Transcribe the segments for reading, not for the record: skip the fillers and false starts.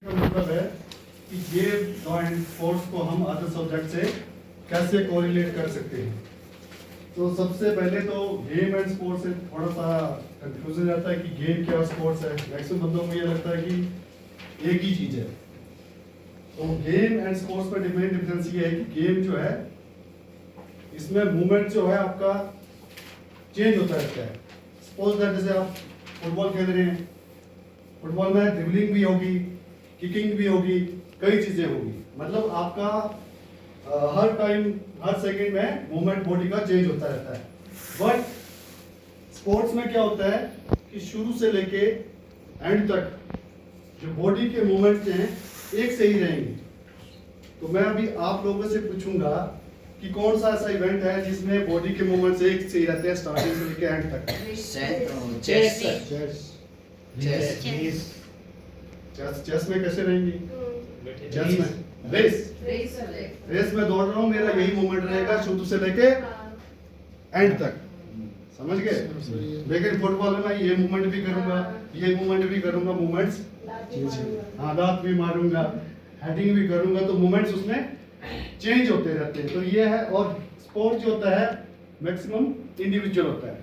का मतलब है कि ये लॉ एंड फोर्स को हम अदर सब्जेक्ट से कैसे कोरिलेट कर सकते हैं। तो सबसे पहले तो गेम एंड स्पोर्ट्स से थोड़ा सा कंफ्यूजन रहता है कि गेम क्या स्पोर्ट्स है। मैक्सिमम बंदों को ये लगता है कि एक ही चीज है। तो गेम एंड स्पोर्ट्स में डिफरेंस ये है कि गेम जो है इसमें मूवमेंट जो है आपका चेंज होता रहता है। सपोज दैट जैसे आप फुटबॉल खेल रहे हैं, फुटबॉल में ड्रिबलिंग भी होगी, किकिंग भी होगी, कई चीजें होगी। मतलब आपका हर टाइम हर सेकंड में मूवमेंट बॉडी का चेंज होता रहता है। बट स्पोर्ट्स में क्या होता है कि शुरू से लेके एंड तक जो बॉडी के मूवमेंट्स हैं एक से ही रहेंगे। तो मैं अभी आप लोगों से पूछूंगा कि कौन सा ऐसा इवेंट है जिसमें बॉडी के मूवमेंट्स एक से ही रहते हैं स्टार्टिंग से लेके एंड तक। चेस में कैसे रहेंगी? चेस में रेस में दौड़ रहा हूँ, मेरा यही मूवमेंट रहेगा शुरू से लेके एंड तक, समझ गए? लेकिन फुटबॉल में मैं ये मूवमेंट भी करूंगा, ये मूवमेंट भी करूंगा, मूवमेंट्स हाँ दांत भी मारूंगा, हेडिंग भी करूंगा, तो मूवमेंट्स उसमें चेंज होते रहते हैं। तो ये है। और स्पोर्ट जो होता है मैक्सिमम इंडिविजुअल होता है,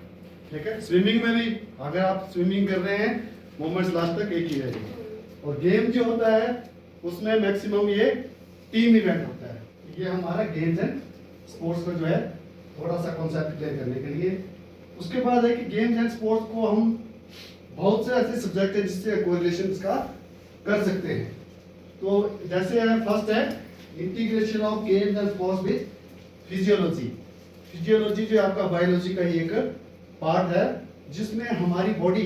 ठीक है? स्विमिंग में भी अगर आप स्विमिंग कर रहे हैं मूवमेंट्स लास्ट तक एक ही रहेंगे। और गेम जो होता है उसमें मैक्सिमम ये टीम इवेंट होता है। ये हमारा गेम्स एंड स्पोर्ट्स का जो है थोड़ा सा कॉन्सेप्ट क्लियर करने के लिए। उसके बाद है कि गेम्स एंड स्पोर्ट्स को हम बहुत से ऐसे सब्जेक्ट है जिससे कोरिलेशन का कर सकते हैं। तो जैसे है फर्स्ट है integration of games and sports with physiology. Physiology जो आपका बायोलॉजी का ही एक पार्ट है जिसमें हमारी बॉडी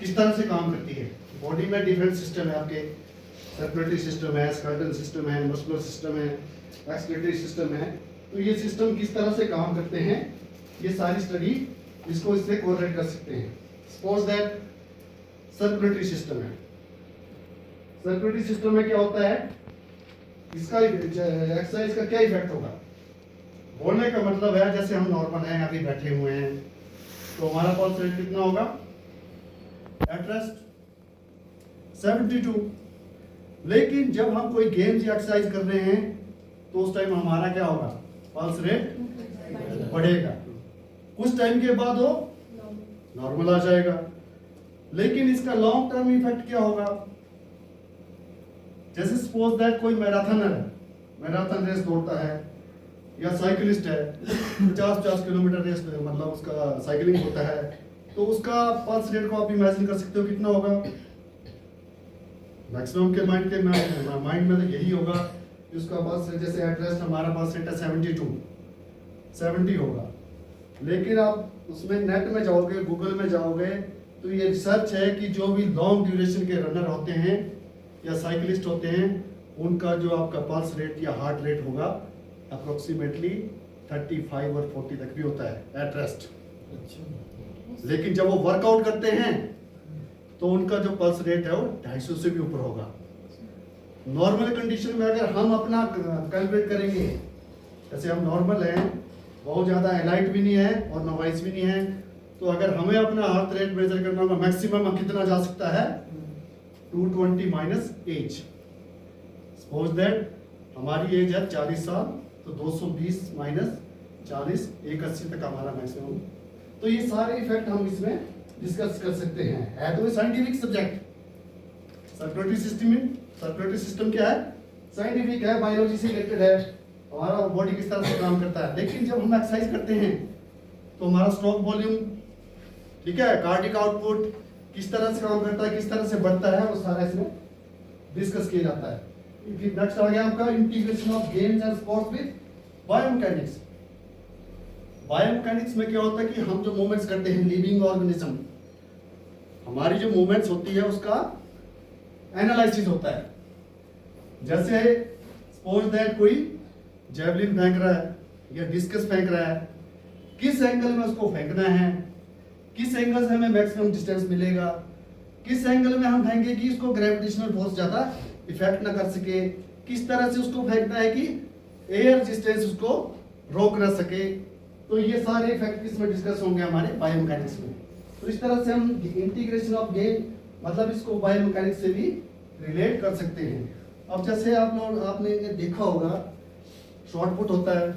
किस तरह से काम करती है। बॉडी में डिफरेंट सिस्टम है, आपके सर्कुलेटरी सिस्टम है, स्केलेटल सिस्टम है, मस्कुलर सिस्टम है, एक्सक्रीटरी सिस्टम है। तो ये सिस्टम किस तरह से काम करते हैं, ये सारी स्टडी इसको इससे कोरिलेट कर सकते हैं। सपोज दैट सर्कुलेटरी सिस्टम है। सर्कुलेटरी सिस्टम में क्या होता है, इसका एक्सरसाइज का क्या इफेक्ट होगा? बोलने का मतलब है जैसे हम नॉर्मल हैं, अभी बैठे हुए हैं, तो हमारा पल्स रेट कितना होगा? At rest 72। लेकिन जब हम कोई गेम्स या एक्सरसाइज कर रहे हैं तो उस टाइम हमारा क्या होगा? पल्स रेट बढ़ेगा। कुछ टाइम के बाद वो नॉर्मल आ जाएगा। लेकिन इसका लॉन्ग टर्म इफेक्ट क्या होगा? जैसे सपोज दैट कोई मैराथनर है, मैराथन रेस दौड़ता है, या साइकिलिस्ट है, 50-50 किलोमीटर रेस मतलब उसका साइकिलिंग होता है, तो उसका पल्स रेट को आप इमेजिन कर सकते हो कितना होगा? मैक्सिमम के माइंड में तो यही होगा कि उसका पल्स रेट, जैसे एट रेस्ट हमारा पल्स रेट है 70 होगा। लेकिन आप उसमें नेट में जाओगे, गूगल में जाओगे, तो ये रिसर्च है कि जो भी लॉन्ग ड्यूरेशन के रनर होते हैं या साइकिलिस्ट होते हैं, उनका जो आपका पल्स रेट या हार्ट रेट होगा अप्रोक्सीमेटली 35 और 40 तक भी होता है एट रेस्ट। लेकिन जब वो वर्कआउट करते हैं तो उनका जो पल्स रेट है वो 250 से भी ऊपर होगा। नॉर्मल कंडीशन में अगर हम अपना कैलकुलेट करेंगे, जैसे हम नॉर्मल हैं, बहुत ज़्यादा एलाइट भी नहीं है और नोवाइस भी नहीं है, तो अगर हमें अपना हार्ट रेट मेजर करना होगा, मैक्सिमम कितना जा सकता है? 220 माइनस एज। सपोज दैट हमारी एज है 40 साल, तो 220 माइनस 40, 180 तक हमारा मैक्सिमम। तो ये सारे इफेक्ट हम इसमें डिस्कस कर सकते हैं। है तो साइंटिफिक सब्जेक्ट। सर्कुलेटरी सिस्टम क्या है? साइंटिफिक है, बायोलॉजी से रिलेटेड है, हमारा बॉडी किस तरह से काम करता है। लेकिन जब हम एक्सरसाइज करते हैं तो हमारा स्ट्रोक वॉल्यूम, ठीक है, कार्डिक आउटपुट किस तरह से काम करता है, किस तरह से बढ़ता है, वो सारा इसमें डिस्कस किया जाता है। फिर नेक्स्ट आ गया आपका integration of games and sports with biomechanics. Biomechanics में क्या होता है कि हम जो मूवमेंट्स करते हैं, लिविंग ऑर्गेनिज्म, हमारी जो मूवमेंट्स होती है उसका एनालिसिस होता है। जैसे सपोज दैट कोई जेवलिन फेंक रहा है या डिस्कस फेंक रहा है, किस एंगल में उसको फेंकना है, किस एंगल से हमें मैक्सिमम डिस्टेंस मिलेगा, किस एंगल में हम फेंके कि उसको ग्रेविटेशनल फोर्स ज्यादा इफेक्ट ना कर सके, किस तरह से उसको फेंकना है कि एयर रेजिस्टेंस उसको रोक ना सके। तो ये सारे इफेक्ट इसमें डिस्कस होंगे हमारे बायोमैकेनिक्स में। तो इस तरह से हम इंटीग्रेशन ऑफ गेम मतलब इसको बायोमैकेनिक्स से भी रिलेट कर सकते हैं। अब जैसे आपने देखा होगा शॉर्ट पुट होता है,